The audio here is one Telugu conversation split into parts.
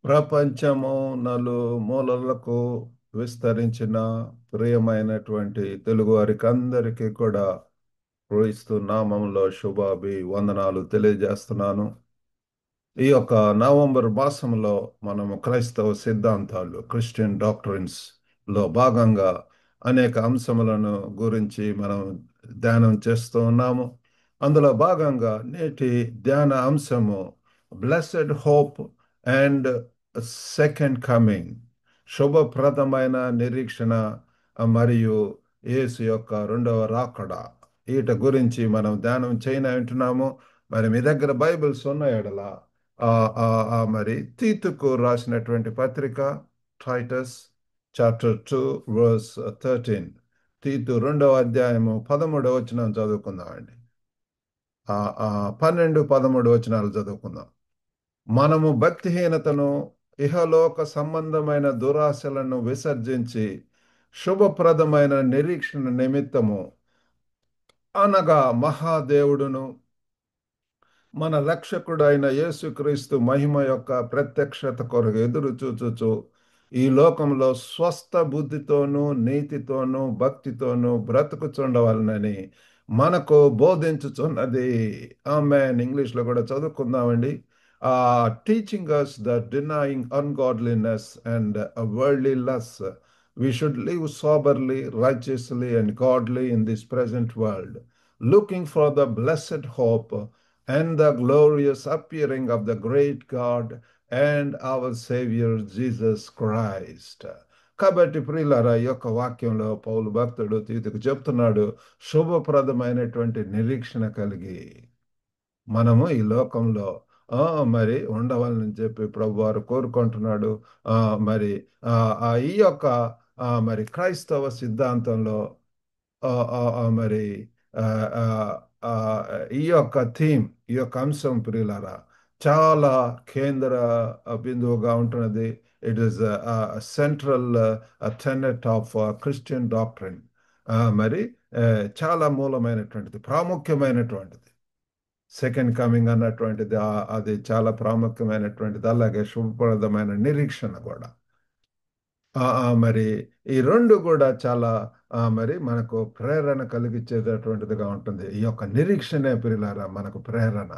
ప్రపంచము నలుమూలలకు విస్తరించిన ప్రియమైనటువంటి తెలుగు వారికి అందరికీ కూడా క్రీస్తు నామంలో వందనాలు తెలియజేస్తున్నాను. ఈ యొక్క నవంబర్ మాసంలో మనము క్రైస్తవ సిద్ధాంతాలు క్రిస్టియన్ డాక్టరిన్స్ లో భాగంగా అనేక అంశములను గురించి మనం ధ్యానం చేస్తూ ఉన్నాము. అందులో భాగంగా నేటి ధ్యాన అంశము blessed hope and second coming, శుభప్రదమైన నిరీక్షణ మరియు యేసు యొక్క రెండవ రాకడ. వీటి గురించి మనం ధ్యానం వింటున్నాము. మరి మీ దగ్గర బైబిల్స్ ఉన్న ఎడల ఆ మరి తీతుకు రాసినటువంటి పత్రిక టైటస్ చాప్టర్ 2 వర్స్ 13, తీతు 2వ అధ్యాయము 13వ వచనం చదువుకుందామండి. ఆ ఆ 12, 13 వచనాలు చదువుకుందాం. మనము భక్తిహీనతను, ఇహలోక సంబంధమైన దురాశలను విసర్జించి శుభప్రదమైన నిరీక్షణ నిమిత్తము, అనగా మహాదేవుడును మన రక్షకుడైన యేసుక్రీస్తు మహిమ యొక్క ప్రత్యక్షత కొరకు ఎదురు చూచుచు ఈ లోకంలో స్వస్థ బుద్ధితోనూ నీతితోనూ భక్తితోనూ బ్రతుకుచుండవలనని మనకు బోధించుచున్నది. ఆమెన్. ఇంగ్లీష్లో కూడా చదువుకుందామండి. Teaching us that denying ungodliness and worldly lusts, we should live soberly, righteously, and godly in this present world, looking for the blessed hope and the glorious appearing of the great God and our Savior Jesus Christ. కాబట్టి ప్రియులారా, ఈ యొక్క వాక్యంలో పౌలు భక్తుడు తీతుకు చెప్తున్నాడు, శుభప్రదమైనటువంటి నిరీక్షణ కలిగి మనము ఈ లోకంలో మరి ఉండవాలని చెప్పి ప్రభువారు కోరుకుంటున్నాడు. ఆ, మరి ఈ యొక్క మరి క్రైస్తవ సిద్ధాంతంలో ఆ, మరి ఆ, ఆ, ఆ, ఈ యొక్క థీమ్, ఈ యొక్క అంశం ప్రియులారా చాలా కేంద్ర బిందువుగా ఉంటున్నది. It is central Tenet of Christian doctrine. మరి చాలా మూలమైనటువంటిది, ప్రాముఖ్యమైనటువంటిది. సెకండ్ కమింగ్ అన్నటువంటిది అది చాలా ప్రాముఖ్యమైనటువంటిది. అలాగే శుభప్రదమైన నిరీక్షణ కూడా. మరి ఈ రెండు కూడా చాలా మరి మనకు ప్రేరణ కలిగించేటటువంటిదిగా ఉంటుంది. ఈ యొక్క నిరీక్షణే ప్రియులారా మనకు ప్రేరణ,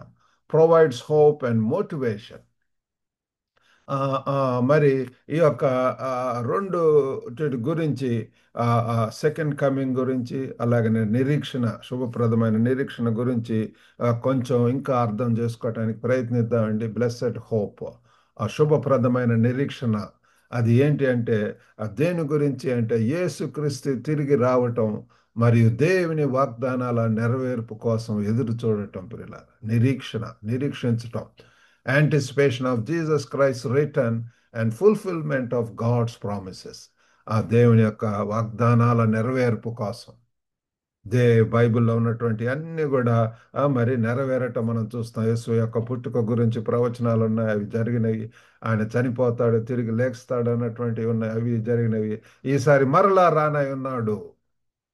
ప్రొవైడ్స్ హోప్ అండ్ మోటివేషన్. మరి ఈ యొక్క రెండు గురించి, సెకండ్ కమింగ్ గురించి, అలాగనే నిరీక్షణ, శుభప్రదమైన నిరీక్షణ గురించి కొంచెం ఇంకా అర్థం చేసుకోవటానికి ప్రయత్నిద్దామండి. బ్లెస్సెడ్ హోప్, ఆ శుభప్రదమైన నిరీక్షణ అది ఏంటి అంటే, దేని గురించి అంటే యేసుక్రీస్తు తిరిగి రావటం మరియు దేవుని వాగ్దానాల నెరవేర్పు కోసం ఎదురు చూడటం ప్రియులారా. నిరీక్షించటం, anticipation of Jesus Christ's return and fulfillment of God's promises. ఆ దేవుని యొక్క వాగ్దానాల నెరవేర్పు కోసం బైబిల్లో ఉన్నటువంటి అన్ని కూడా మరి నెరవేరటం మనం చూస్తాం. యేసు యొక్క పుట్టుక గురించి ప్రవచనాలు ఉన్నాయి, అవి జరిగినవి. ఆయన చనిపోతాడు, తిరిగి లేస్తాడు అన్నటువంటివి ఉన్నాయి, అవి జరిగినవి. ఈసారి మరలా రానై ఉన్నాడు,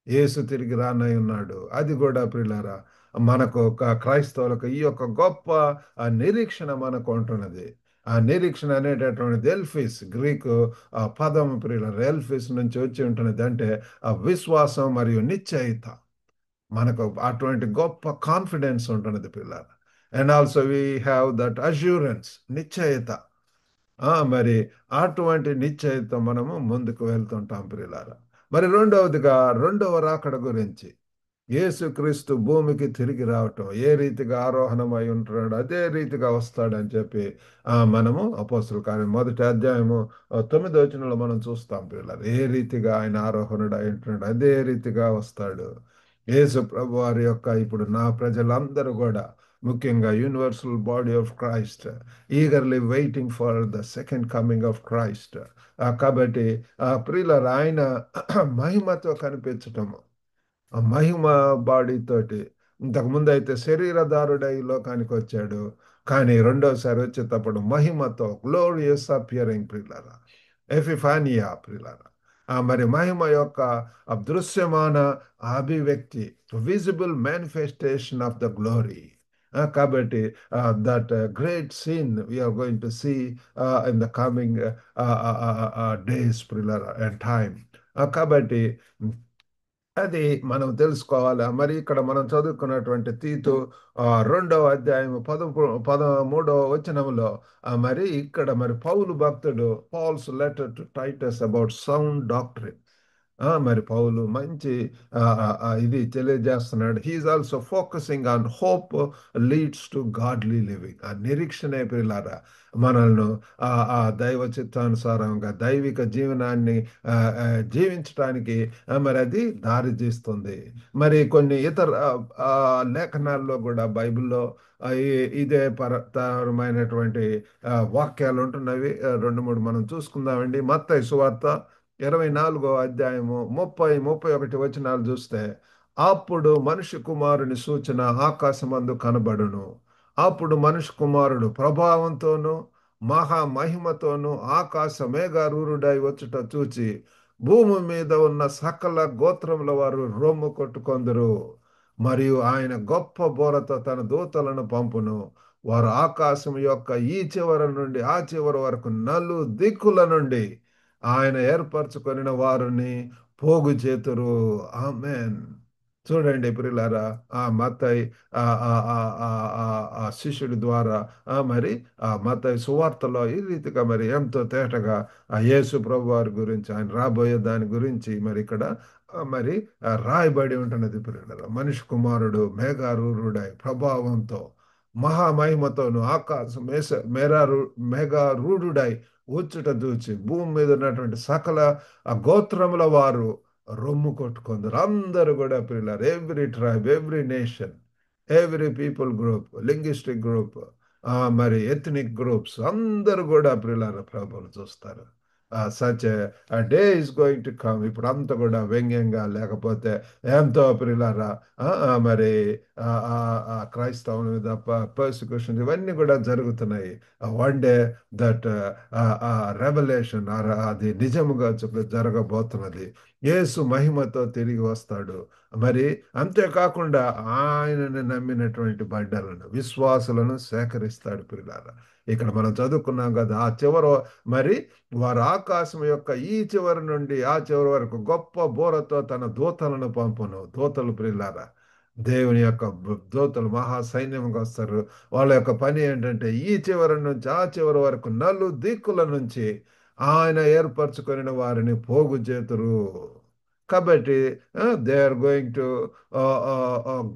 యేసు తిరిగి రానై ఉన్నాడు. అది కూడా ప్రియులారా మనకు క్రైస్తవులకు ఈ యొక్క గొప్ప నిరీక్షణ మనకు ఉంటున్నది. ఆ నిరీక్షణ అనేటటువంటిది ఎల్ఫిస్, గ్రీకు పదం ప్రియులారా, ఎల్ఫిస్ నుంచి వచ్చి ఉంటున్నది. అంటే ఆ విశ్వాసం మరియు నిశ్చయిత, మనకు అటువంటి గొప్ప కాన్ఫిడెన్స్ ఉంటున్నది పిల్లలు. And also we have that assurance, నిశ్చయిత. మరి అటువంటి నిశ్చయిత మనము ముందుకు వెళ్తుంటాం ప్రియులారా. మరి రెండవదిగా రెండవ రాకడ గురించి, యేసుక్రీస్తు భూమికి తిరిగి రావటం, ఏ రీతిగా ఆరోహణమై ఉంటున్నాడు అదే రీతిగా వస్తాడని చెప్పి మనము అపోస్తలుల కార్యం 1వ అధ్యాయము 9వ వచనంలో మనం చూస్తాం పిల్లలు. ఏ రీతిగా ఆయన ఆరోహణుడు అయి ఉంటున్నాడు అదే రీతిగా వస్తాడు. యేసు ప్రభు వారి యొక్క ఇప్పుడు నా ప్రజలందరూ కూడా, ముఖ్యంగా universal body of Christ, eagerly waiting for the second coming of Christ. కాబట్టి ప్రియులారా, ఆయన మహిమతో కనిపించటము, ఆ మహిమ బాడీతోటి. ఇంతకుముందు అయితే శరీరధారుడై ఈ లోకానికి వచ్చాడు, కానీ రెండోసారి వచ్చేటప్పుడు మహిమతో, గ్లోరియస్ అపియరింగ్ ప్రియులారా, ఎఫిఫానియా ప్రియులారా. మరి మహిమ యొక్క దృశ్యమాన అభివ్యక్తి, visible manifestation of the glory. కాబట్టి that great scene we are going to see in the coming days ప్రిలర్ అండ్ టైమ్. కాబట్టి అది మనం తెలుసుకోవాలి. మరి ఇక్కడ మనం చదువుకున్నటువంటి తీతు రెండవ అధ్యాయం 13వ వచనంలో మరి ఇక్కడ మరి పౌలు భక్తుడు Paul's letter to Titus about sound doctrine. మరి పౌలు మంచి ఇది తెలియజేస్తున్నాడు. He is also focusing on hope leads to godly living. ఆ నిరీక్షణ పిల్లారా మనల్ని దైవ చిత్తానుసారంగా దైవిక జీవనాన్ని ఆ, ఆ, జీవించటానికి మరి అది దారి తీస్తుంది. మరి కొన్ని ఇతర లేఖనాల్లో కూడా బైబిల్లో ఇదే పరమైనటువంటి వాక్యాలు ఉంటున్నవి. రెండు మూడు మనం చూసుకుందామండి. మత్తయి సువార్త 24వ అధ్యాయము 30, 31 వచనాలు చూస్తే, అప్పుడు మనుష్య కుమారుని సూచన ఆకాశమందు కనబడును. అప్పుడు మనుష్య కుమారుడు ప్రభావంతోనూ మహా మహిమతోనూ ఆకాశ మేఘారూఢుడై వచ్చుట చూచి భూమి మీద ఉన్న సకల గోత్రముల వారు రొమ్ము కొట్టుకొందురు. మరియు ఆయన గొప్ప బోరతో తన దూతలను పంపును. వారు ఆకాశం యొక్క ఈ చివర నుండి ఆ చివరి వరకు నలు దిక్కుల నుండి ఆయన ఏర్పరచుకొనిన వారిని పోగు చేతురు. ఆమెన్. చూడండి ప్రియులారా, ఆ మత్తయి ఆ ఆ ఆ ఆ ఆ ఆ శిష్యుడి ద్వారా మరి ఆ మత్తయి సువార్తలో ఈ రీతిగా మరి ఎంతో తేటగా ఆ యేసు ప్రభు వారి గురించి, ఆయన రాబోయే దాని గురించి మరి ఇక్కడ మరి రాయబడి ఉంటున్నది ప్రియులారా. మనిషి కుమారుడు మేఘారూఢుడై ప్రభావంతో మహామహిమతోను ఆకాశం మేఘారూఢుడై వచ్చుట చూచి భూమి మీద ఉన్నటువంటి సకల ఆ గోత్రముల వారు రొమ్ము కొట్టుకుందరు. అందరూ కూడా పిల్లలు, every tribe, every nation, every people group, linguistic group, మరి ఎథనిక్ గ్రూప్స్ అందరూ కూడా పిల్లలు ప్రభువులు చూస్తారు. Such day is going to come. ఇప్పుడు అంతా కూడా వ్యంగ్యంగా లేకపోతే ఎంతో ప్రియులారా మరి క్రైస్తవుల మీద పర్సిక్యూషన్ ఇవన్నీ కూడా జరుగుతున్నాయి. వన్ డే దట్ రెవల్యూషన్ అది నిజముగా జరగబోతున్నది. యేసు మహిమతో తిరిగి వస్తాడు. మరి అంతేకాకుండా ఆయనని నమ్మినటువంటి బిడ్డలను విశ్వాసులను సేకరిస్తాడు ప్రియులారా. ఇక్కడ మనం చదువుకున్నాం కదా, ఆ చివర మరి వారు ఆకాశం యొక్క ఈ చివరి నుండి ఆ చివరి వరకు గొప్ప బోరతో తన దూతలను పంపును. దూతలు ప్రియులారా, దేవుని యొక్క దూతలు మహా సైన్యంగా వస్తారు. వాళ్ళ యొక్క పని ఏంటంటే ఈ చివరి నుంచి ఆ చివరి వరకు నలు దిక్కుల నుంచి ఆయన ఏర్పరచుకొనిన వారిని పోగు చేతురు. కాబట్టి they are going to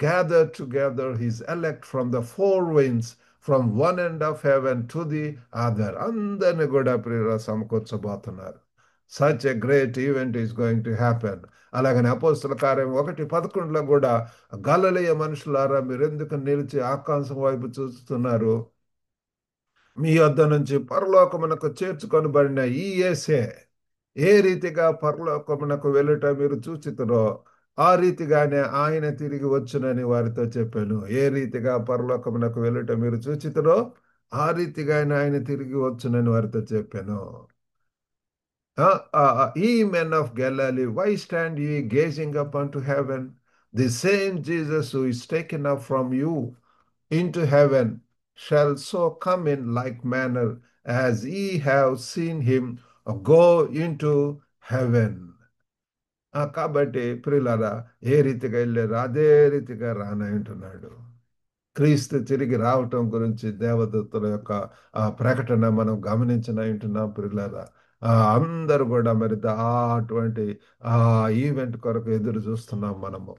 gather together his elect from the four winds from one end of heaven to the other. అందరిని కూడా ప్రియుల సమకూర్చబోతున్నారు. Such a great event is going to happen. అలాగని అపోస్తుల కార్యం 1:11 కూడా గలిలయ మనుషులారా మీరెందుకు నిలిచి ఆకాశం వైపు చూస్తున్నారు? మీ యొద్ద నుంచి పరలోకమునకు చేర్చుకొనబడిన ఈ యేసే ఏ రీతిగా పరలోకమునకు వెళ్ళుట మీరు చూచితురో ఆ రీతిగానే ఆయన తిరిగి వచ్చునని వారితో చెప్పాను. ఏ రీతిగా పరలోకమునకు వెళ్ళుట మీరు చూచితురో ఆ రీతిగానే ఆయన తిరిగి వచ్చునని వారితో చెప్పాను. Ye men of Galilee, why stand ye gazing up unto heaven? The same Jesus who is taken up from you into heaven shall so come in like manner as ye have seen him go into heaven. కాబట్టి ప్రియులారా, ఏ రీతిగా వెళ్ళారు అదే రీతిగా రానంటున్నాడు. క్రీస్తు తిరిగి రావటం గురించి దేవదత్తుల యొక్క ప్రకటన మనం గమనించిన వింటున్నాం ప్రియులారా. అందరూ కూడా మరి అటువంటి ఆ ఈవెంట్ కొరకు ఎదురు చూస్తున్నాం మనము.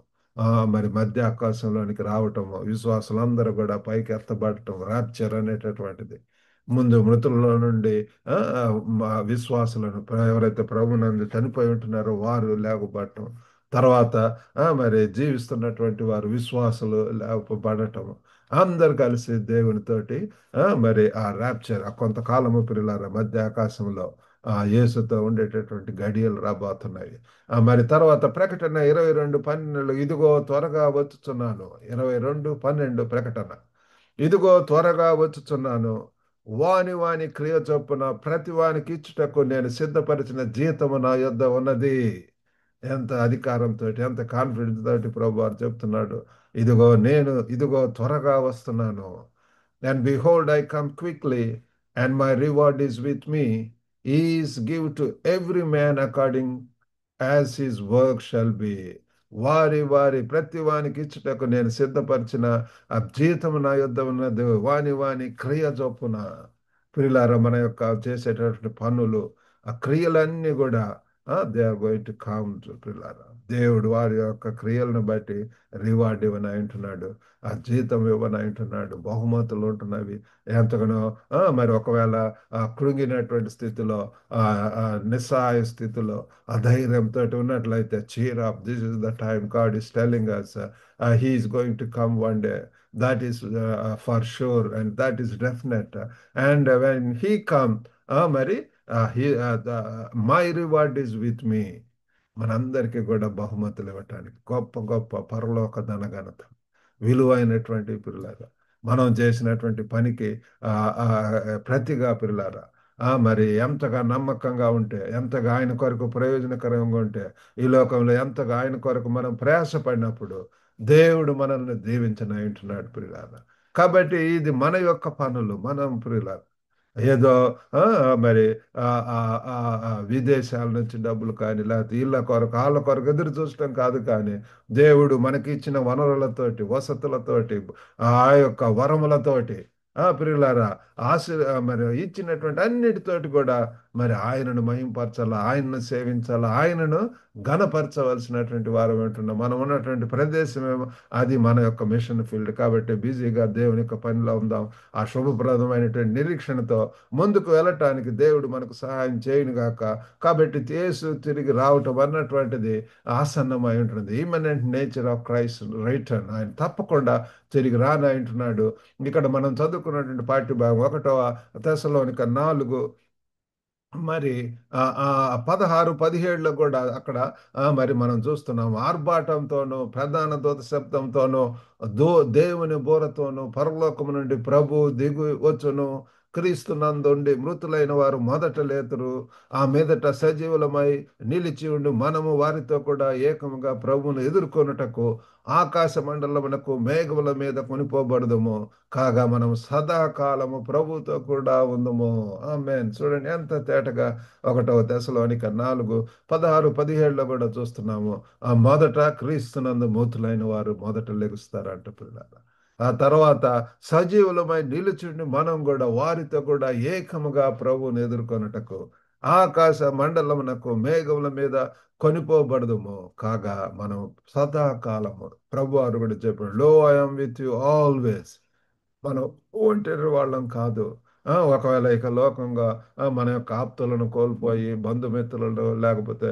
మరి మధ్య ఆకాశంలోనికి రావటము, విశ్వాసులందరూ కూడా పైకి ఎత్తబడటం, ర్యాప్చర్ అనేటటువంటిది. ముందు మృతుల్లో నుండి ఆ, విశ్వాసులను ఎవరైతే ప్రభునందు చనిపోయి ఉంటున్నారో వారు లేకపోవటం, తర్వాత మరి జీవిస్తున్నటువంటి వారు విశ్వాసులు లేపబడటం, అందరు కలిసి దేవునితోటి మరి ఆ ర్యాప్చర్ ఆ కొంతకాలము పిల్లల మధ్య ఆకాశంలో యేసుతో ఉండేటటువంటి గడియలు రాబోతున్నాయి. మరి తర్వాత ప్రకటన 22:12 ఇదిగో త్వరగా వచ్చుచున్నాను. 22:12 ప్రకటన. ఇదిగో త్వరగా వచ్చుచున్నాను, వాని వాని క్రియ చొప్పున ప్రతి వానికి ఇచ్చుటకు నేను సిద్ధపరిచిన జీతము నా యొద్ద ఉన్నది. ఎంత అధికారంతో, ఎంత కాన్ఫిడెన్స్ తోటి ప్రభు వారు చెప్తున్నాడు. ఇదిగో త్వరగా వస్తున్నాను. And behold, I come quickly, and my reward is with me. Is give to every man according as his work shall be. వారి వారి ప్రతి వానికి ఇచ్చుటకు నేను సిద్ధపరిచిన ఆ జీతము నా యొద్ద ఉన్నది, వాని వాని క్రియ చొప్పున. ప్రియులారా, మన యొక్క చేసేటటువంటి పనులు, ఆ క్రియలన్నీ కూడా they are going to count. ప్రియులారా, దేవుడు వారి యొక్క క్రియలను బట్టి రివార్డ్ ఇవ్వని అంటున్నాడు, ఆ జీతం ఇవ్వని అంటున్నాడు, బహుమతులు ఉంటున్నవి ఎంతగానో. మరి ఒకవేళ కృంగినటువంటి స్థితిలో, ఆ ఆ నిస్సహాయ స్థితిలో అధైర్యంతో ఉన్నట్లయితే, cheer up, this is the time God is telling us he is going to come one day. That is for sure, and that is definite. And when he come, మరి my reward is with me. మనందరికీ కూడా బహుమతులు ఇవ్వటానికి గొప్ప గొప్ప పరలోక ధనఘనత విలువైనటువంటి పిల్లారా, మనం చేసినటువంటి పనికి ఆ, ఆ, ప్రతిగా పిల్లారా, మరి ఎంతగా నమ్మకంగా ఉంటే, ఎంతగా ఆయన కొరకు ప్రయోజనకరంగా ఉంటే, ఈ లోకంలో ఎంతగా ఆయన కొరకు మనం ప్రయాసపడినప్పుడు దేవుడు మనల్ని దీవించని అంటున్నాడు ప్రియులారా. కాబట్టి ఇది మన యొక్క పనులు, మనం ప్రియులారా ఏదో ఆ, మరి ఆ, ఆ, ఆ, విదేశాల నుంచి డబ్బులు కానీ, లేకపోతే ఇళ్ళ కొరకు వాళ్ళ కొరకు ఎదురు చూడటం కాదు, కానీ దేవుడు మనకి ఇచ్చిన వనరులతోటి, వసతులతోటి, ఆ యొక్క వరములతోటి, ప్రియులారా, మరి ఇచ్చినటువంటి అన్నిటితోటి కూడా మరి ఆయనను మహింపరచాలా, ఆయనను సేవించాలా, ఆయనను ఘనపరచవలసినటువంటి వారు ఉంటున్నాం. మనం ఉన్నటువంటి ప్రదేశమేమో అది మన యొక్క మిషన్ ఫీల్డ్. కాబట్టి బిజీగా దేవుని యొక్క పనిలో ఉందాం. ఆ శుభప్రదమైనటువంటి నిరీక్షణతో ముందుకు వెళ్ళటానికి దేవుడు మనకు సహాయం చేయను గాక. కాబట్టి యేసు తిరిగి రావటం అన్నటువంటిది ఆసన్నమై ఉంటుంది. Immanent nature of Christ return. ఆయన తప్పకుండా తిరిగి రానంటున్నాడు. ఇక్కడ మనం చదువుకున్నటువంటి పాఠ్యభాగం 1 తెస్సలోనిక 4 మరి ఆ 16, 17లో కూడా అక్కడ మరి మనం చూస్తున్నాం, ఆర్భాటంతోనూ ప్రధాన దూత శబ్దంతోనూ దేవుని బోరతోనూ పరలోకము నుండి ప్రభు దిగు వచ్చును. క్రీస్తు నందుండి మృతులైన వారు మొదట లేతురు. ఆ మీదట సజీవులమై నిలిచి ఉండి మనము వారితో కూడా ఏకముగా ప్రభువును ఎదుర్కొనుటకు ఆకాశ మండలమునకు మేఘముల మీద కొనిపోబడదుము. కాగా మనం సదాకాలము ప్రభుతో కూడా ఉందము. ఆమేన్. చూడండి ఎంత తేటగా 1 తెస్సలోనిక 4, 16, 17లో కూడా చూస్తున్నాము. ఆ మొదట క్రీస్తునందు మృతులైన వారు మొదట లెగుస్తారంట పిల్లలు. ఆ తర్వాత సజీవులమై నిలుచుండి మనం కూడా వారితో కూడా ఏకముగా ప్రభువుని ఎదుర్కొనుటకు ఆకాశ మండలమునకు మేఘముల మీద కొనిపోబడదుము. కాగా మనం సదాకాలము, ప్రభు వారు కూడా చెప్పాడు, లో ఐఎమ్ విత్ యు ఆల్వేస్. మనం ఒంటరి వాళ్ళం కాదు. ఒకవేళ ఇక లోకంగా మన యొక్క ఆప్తులను కోల్పోయి, బంధుమిత్రులను లేకపోతే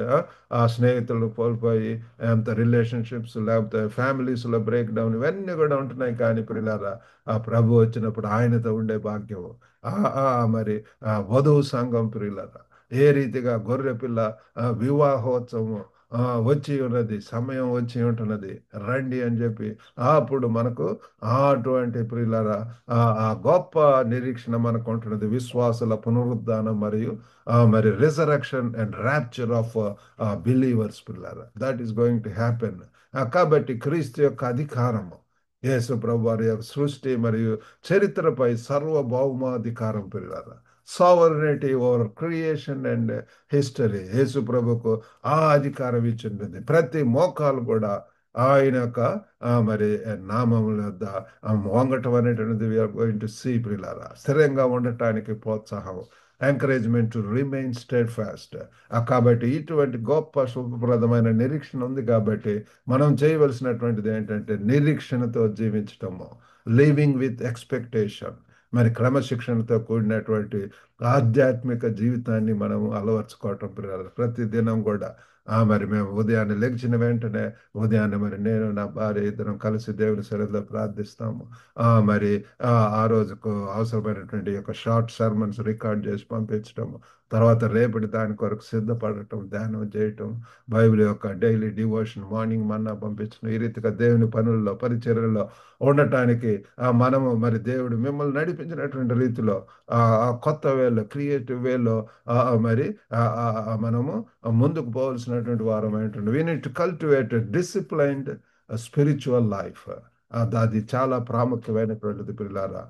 ఆ స్నేహితులను కోల్పోయి, ఎంత రిలేషన్షిప్స్ లేకపోతే ఫ్యామిలీస్లో బ్రేక్ డౌన్ ఇవన్నీ కూడా ఉంటున్నాయి. కానీ ప్రియులారా, ఆ ప్రభు వచ్చినప్పుడు ఆయనతో ఉండే భాగ్యం, ఆ ఆ మరి ఆ వధువు సంఘం ప్రియులారా, ఏ రీతిగా గొర్రె పిల్ల వివాహోత్సవం వచ్చి ఉన్నది, సమయం వచ్చి ఉంటున్నది, రండి అని చెప్పి అప్పుడు మనకు అటువంటి ప్రియులారా ఆ గొప్ప నిరీక్షణ మనకు ఉంటున్నది. విశ్వాసుల పునరుద్ధానం మరియు మరి resurrection and rapture of believers ప్రియులారా, that is going to happen. కాబట్టి క్రీస్తు యొక్క అధికారము, యేసు ప్రభు వారి యొక్క సృష్టి మరియు చరిత్రపై సార్వభౌమాధికారం ప్రియులారా, sovereignty over creation and history, Yesu ప్రభుకు ఆ అధికారం ఇచ్చింది. ప్రతి మోకాలు కూడా ఆయన యొక్క మరి నామముల వద్ద వంగటం అనేటువంటిది వీఆర్ గోయింగ్ టు సీ ప్రియులారా. స్థిరంగా ఉండటానికి ప్రోత్సాహం, encouragement to remain state fast. కాబట్టి ఇటువంటి గొప్ప శుభప్రదమైన నిరీక్షణ ఉంది. కాబట్టి మనం చేయవలసినటువంటిది ఏంటంటే నిరీక్షణతో జీవించటము, లివింగ్ విత్ ఎక్స్పెక్టేషన్. మరి క్రమశిక్షణతో కూడినటువంటి ఆధ్యాత్మిక జీవితాన్ని మనం అలవర్చుకోవటం ప్రియులారా. ప్రతి దినం కూడా మరి మేము ఉదయాన్నే లెగిచిన వెంటనే, ఉదయాన్నే మరి నేను నా భార్య ఇద్దరం కలిసి దేవుని సన్నిధిలో ప్రార్థిస్తాము. మరి ఆ రోజుకు అవసరమైనటువంటి యొక్క షార్ట్ సర్మన్స్ రికార్డ్ చేసి పంపించటము, తర్వాత రేపటి దాని కొరకు సిద్ధపడటం, ధ్యానం చేయటం, బైబిల్ యొక్క డైలీ డివోషన్, మార్నింగ్ మన్నా పంపించడం, ఈ రీతిగా దేవుని పనుల్లో పరిచర్యల్లో ఉండటానికి మనము మరి దేవుడు మిమ్మల్ని నడిపించినటువంటి రీతిలో కొత్త వేలో, క్రియేటివ్ వేలో మరి మనము ముందుకు పోవలసిన చేయవలసినటువంటి వారం ఏంటంటే we need to cultivate disciplined spiritual life. అది చాలా ప్రాముఖ్యమైనటువంటిది పిల్లారా.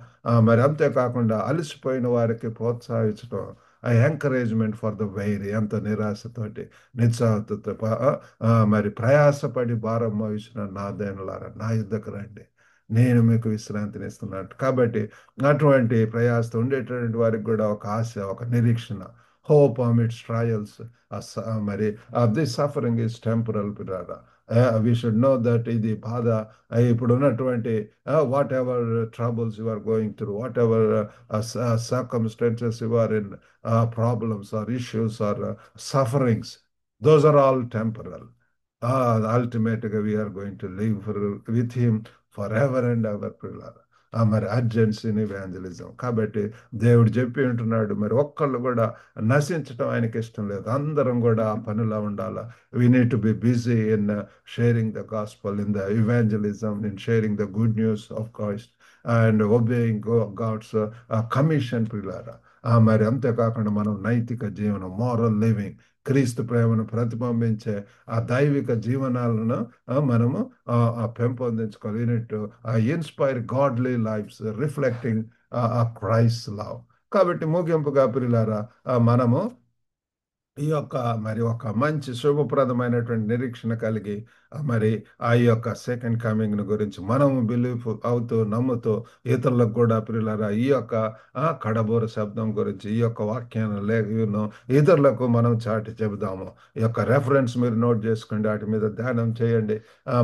మరి అంతేకాకుండా అలసిపోయిన వారికి ప్రోత్సహించడం, ఎంకరేజ్మెంట్ ఫర్ ద వైరీ, ఎంతో నిరాశతోటి నిస్సహాయతతో మరి ప్రయాసపడి భారం మోయించిన నా దేనులారా నా యుద్ధకు రండి, నేను మీకు విశ్రాంతిని ఇస్తున్నాను. కాబట్టి అటువంటి ప్రయాస ఉండేటటువంటి వారికి కూడా ఒక ఆశ, ఒక నిరీక్షణ, హోప్ అమిడ్స్ ట్రయల్స్. మరి దిస్ సఫరింగ్ ఈస్ టెంపరల్ పిల్లారా. వి షుడ్ నో దట్ ఇది బాధ, ఇప్పుడు ఉన్నటువంటి whatever troubles you are going through, whatever circumstances you are in, problems or issues or sufferings, those are all temporal. Ultimately, we are going to live with Him forever and ever, పిల్లలు. మరి అర్జెన్సీ ఇన్ ఇవాంజలిజం. కాబట్టి దేవుడు చెప్పి ఉంటున్నాడు, మరి ఒక్కళ్ళు కూడా నశించడం ఆయనకి ఇష్టం లేదు. అందరం కూడా ఆ పనిలో ఉండాలా. We need to be busy in sharing the gospel, in the evangelism, in sharing the good news of Christ and obeying God's commission, పిల్లారా. మరి అంతేకాకుండా మనం నైతిక జీవనం, మోరల్ లివింగ్, క్రీస్తు ప్రేమను ప్రతిబింబించే ఆ దైవిక జీవనాలను మనము పెంపొందించుకోవాలి. Unite inspire godly lives reflecting Christ love. కాబట్టి ముగింపుగా ప్రియులారా, మనము ఈ యొక్క మరి ఒక మంచి శుభప్రదమైనటువంటి నిరీక్షణ కలిగి మరి ఆ యొక్క సెకండ్ కమింగ్ గురించి మనము బిలీవ్ అవుతూ నమ్ముతూ ఇతరులకు కూడా ప్రియులారా ఈ యొక్క కడబోర శబ్దం గురించి, ఈ యొక్క వాక్యాన్ని ఇతరులకు మనం చాటి చెబుదాము. ఈ యొక్క రెఫరెన్స్ మీరు నోట్ చేసుకోండి, వాటి మీద ధ్యానం చేయండి.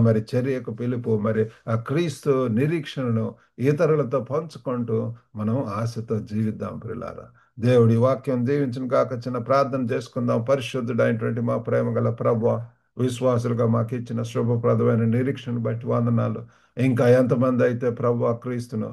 మరి చర్యకు పిలుపు, మరి ఆ క్రీస్తు నిరీక్షణను ఇతరులతో పంచుకుంటూ మనం ఆశతో జీవిద్దాం ప్రియులారా. దేవుడి వాక్యం దీవించిన కాక చిన్న ప్రార్థన చేసుకుందాం. పరిశుద్ధుడైనటువంటి మా ప్రేమ గల ప్రభువా, విశ్వాసులుగా మాకు ఇచ్చిన శుభప్రదమైన నిరీక్షణ బట్టి వందనాలు. ఇంకా ఎంతమంది అయితే ప్రభువా క్రీస్తును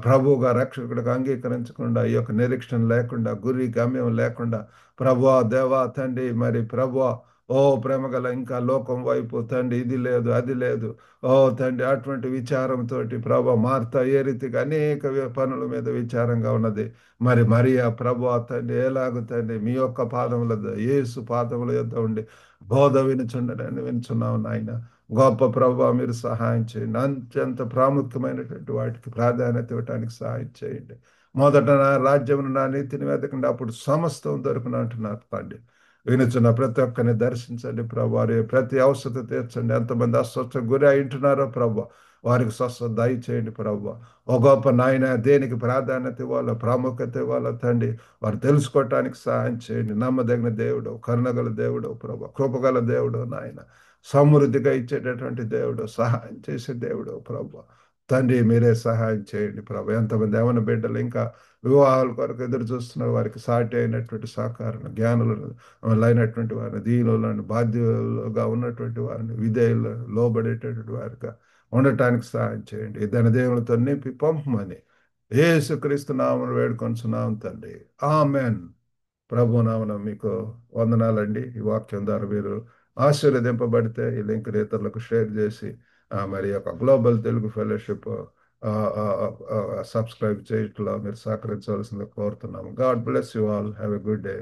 ప్రభువుగా రక్షకుడిగా అంగీకరించకుండా, ఈ యొక్క నిరీక్షణ లేకుండా, గురి గమ్యం లేకుండా ప్రభువా దేవా తండ్రి, మరి ప్రభువా ఓ ప్రేమగల ఇంకా లోకం వైపు తండ్రి ఇది లేదు అది లేదు ఓ తండ్రి అటువంటి విచారంతో ప్రభు మార్త ఏ రీతిగా అనేక పనుల మీద విచారంగా ఉన్నది. మరి మరియా ప్రభు తండ్రి ఎలాగ తండ్రి మీ యొక్క పాదముల యేసు పాదముల యొద్ద ఉండి బోధ వినుచుండని వినుచున్నావు నాయన. గొప్ప ప్రభు మీరు సహాయం చేయండి. అత్యంత ప్రాముఖ్యమైనటువంటి వాటికి ప్రాధాన్యత ఇవ్వడానికి సహాయం చేయండి. మొదట నా రాజ్యమును నా నీతిని వెతకండి, అప్పుడు సమస్తం దొరుకును అంటున్నారు తండ్రి. వినుచున్న ప్రతి ఒక్కరిని దర్శించండి ప్రభు, వారి ప్రతి అవసరత తీర్చండి. ఎంతమంది అస్వస్థ గురి అయింటున్నారో ప్రభు, వారికి స్వస్థత దయచేయండి ప్రభు. ఓ గొప్ప నాయన దేనికి ప్రాధాన్యత ఇవ్వాలో, ప్రాముఖ్యత ఇవ్వాలో తండ్రి వారు తెలుసుకోవటానికి సహాయం చేయండి. నమ్మదగిన దేవుడు, కరుణగల దేవుడు ప్రభు, కృపగల దేవుడు నాయన, సమృద్ధిగా ఇచ్చేటటువంటి దేవుడు, సహాయం చేసే దేవుడు ప్రభు. తండ్రి మీరే సహాయం చేయండి ప్రభు. ఎంతమంది యవన బిడ్డలు ఇంకా వివాహాల కొరకు ఎదురు చూస్తున్నారు, వారికి సాటి అయినటువంటి సహకారం, జ్ఞానులను అయినటువంటి వారిని, దీనులను, బాధ్యులుగా ఉన్నటువంటి వారిని, విధేయులు లోబడేటటువంటి వారిగా ఉండటానికి సహాయం చేయండి. దాని దేవునితో నింపి పంపమని యేసుక్రీస్తు నామమున వేడుకొంచున్నాం తండ్రి. ఆమెన్. ప్రభు నామమున మీకు వందనాలండి. ఈ వాక్యం ద్వారా మీరు ఆశీర్వదింపబడితే ఈ లింక్ ఇతరులకు షేర్ చేసి మరి యొక్క గ్లోబల్ తెలుగు ఫెలోషిప్ సబ్స్క్రైబ్ చేయట్లో మీరు సహకరించవలసింది కోరుతున్నాము. God bless you all. Have a good day.